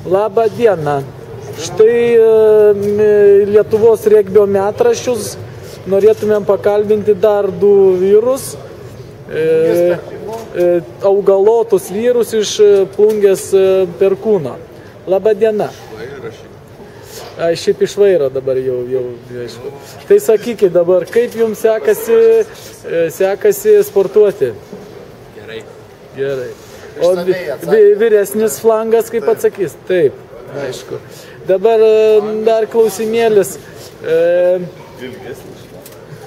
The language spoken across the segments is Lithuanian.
Labą dieną. Štai Lietuvos regbio metraščius. Norėtumėm pakalbinti dar du vyrus. Augalotus vyrus iš Plungės Perkūno. Labą dieną. Šiaip iš vairo dabar jau aišku. Tai sakykit dabar, kaip jums sekasi sportuoti? Gerai. O vyresnis flangas kaip atsakys? Taip, aišku. Dabar dar klausimėlis.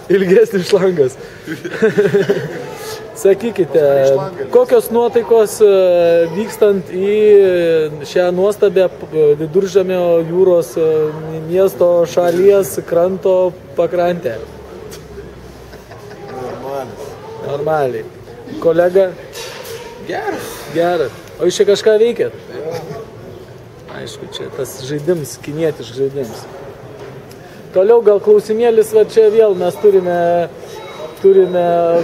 Ilgesnis šlangas. Sakykite, kokios nuotaikos vykstant į šią nuostabę Viduržemio jūros miesto šalies kranto pakrantę? Normaliai. Kolega? Geras. O jūs čia kažką veikėt? Aišku, čia tas žaidims, kinietiškas žaidims. Toliau gal klausimėlis, va čia vėl mes turime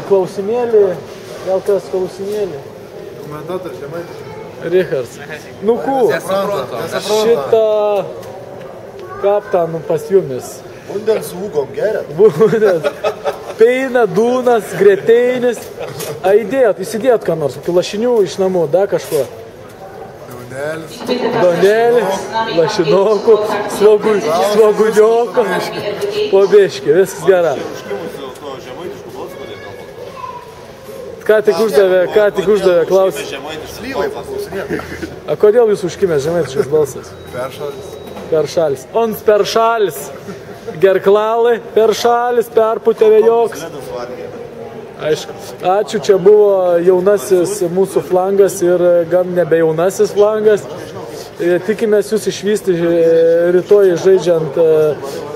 klausimėlį. Gal kas klausimėlį? Komentatorius Žemaitis. Richards. Nu kū, šitą kaptanų pas jumis. Bundens su Ugom gerat. Bundens. Peina, Dūnas, Greteinis. Įsidėjot ką nors, lašinių iš namų, da kažko? Donelis, lašinokų, svoguniokų, pobeškį, viskas gera. Ką tik uždavė klausimą. Slyvai paklausinė. A kodėl jūs užkimės žemaitiškas balsas? Peršalis. Ons peršalis. Gerklalai, peršalis, perputė vėjoks. Aišku. Ačiū, čia buvo jaunasis mūsų flangas ir gan nebe jaunasis flangas. Tikimės jūs išvysti rytoj žaidžiant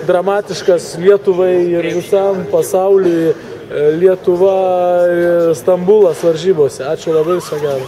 dramatiškas Lietuvai ir visam pasauliui Lietuva Stambulas varžybose. Ačiū labai, viso gero.